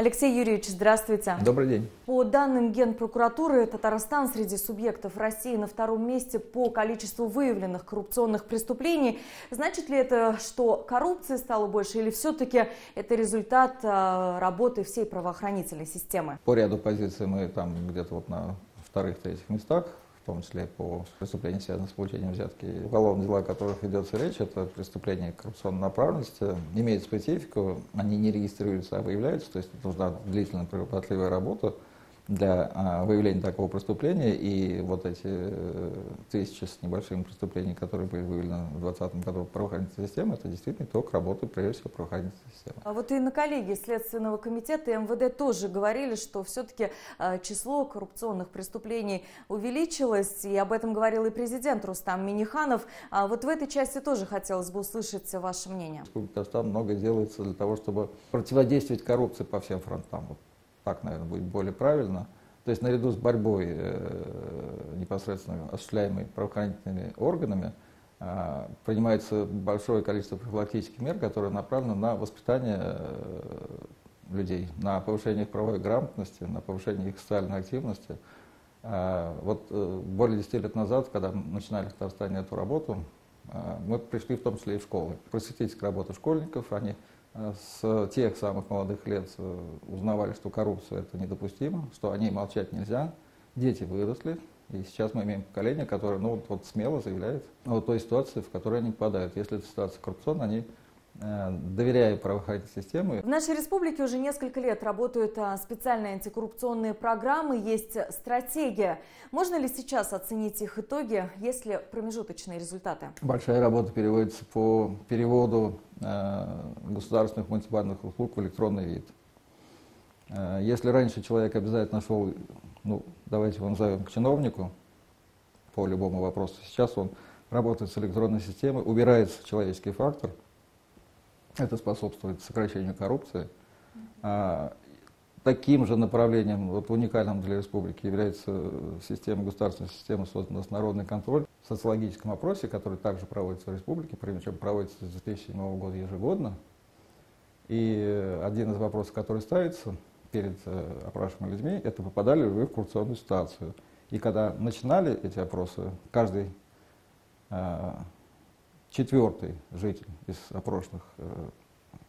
Алексей Юрьевич, здравствуйте. Добрый день. По данным Генпрокуратуры, Татарстан среди субъектов России на втором месте по количеству выявленных коррупционных преступлений. Значит ли это, что коррупции стало больше, или все-таки это результат работы всей правоохранительной системы? По ряду позиций мы там где-то вот на вторых-третьих местах, в том числе по преступлениям, связанным с получением взятки. Уголовные дела, о которых ведется речь, это преступления коррупционной направленности, имеют специфику, они не регистрируются, а выявляются, то есть нужна длительная, кропотливая работа для выявления такого преступления, и вот эти тысячи с небольшими преступлениями, которые были выявлены в 2020 году правоохранительной системы, это действительно итог работы, прежде всего, правоохранительной системы. А вот и на коллегии Следственного комитета и МВД тоже говорили, что все-таки число коррупционных преступлений увеличилось, и об этом говорил и президент Рустам Минниханов. А вот в этой части тоже хотелось бы услышать ваше мнение. Там много делается для того, чтобы противодействовать коррупции по всем фронтам. Так, наверное, будет более правильно. То есть наряду с борьбой непосредственно осуществляемой правоохранительными органами принимается большое количество профилактических мер, которые направлены на воспитание людей, на повышение их правовой грамотности, на повышение их социальной активности. Вот более 10 лет назад, когда мы начинали в Татарстане эту работу, мы пришли в том числе и в школы. Просветительская работа школьников, они с тех самых молодых лет узнавали, что коррупция – это недопустимо, что о ней молчать нельзя. Дети выросли, и сейчас мы имеем поколение, которое вот смело заявляет о той ситуации, в которой они попадают. Если эта ситуация коррупционная, они, доверяя правоохранительной системе. В нашей республике уже несколько лет работают специальные антикоррупционные программы, есть стратегия. Можно ли сейчас оценить их итоги, есть ли промежуточные результаты? Большая работа переводится по переводу государственных муниципальных услуг в электронный вид. Если раньше человек обязательно шел, давайте его назовем, к чиновнику по любому вопросу, сейчас он работает с электронной системой, убирается человеческий фактор. Это способствует сокращению коррупции. Таким же направлением, уникальным для республики, является государственная система, созданная «Народный контроль». В социологическом опросе, который также проводится в республике, причем проводится с 2007 года ежегодно. И один из вопросов, который ставится перед опрашиваемыми людьми, это попадали ли вы в коррупционную ситуацию. И когда начинали эти опросы, каждый четвертый житель из опрошенных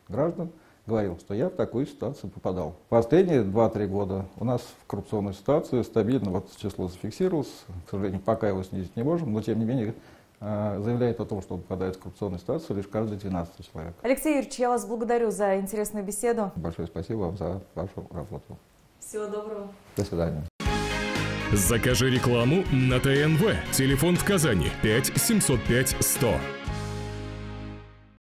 граждан говорил, что я в такую ситуацию попадал. Последние 2-3 года у нас в коррупционную ситуацию стабильно число зафиксировалось. К сожалению, пока его снизить не можем, но тем не менее заявляет о том, что он попадает в коррупционную ситуацию лишь каждый 12 человек. Алексей Юрьевич, я вас благодарю за интересную беседу. Большое спасибо вам за вашу работу. Всего доброго. До свидания. Закажи рекламу на ТНВ. Телефон в Казани 5 705 100.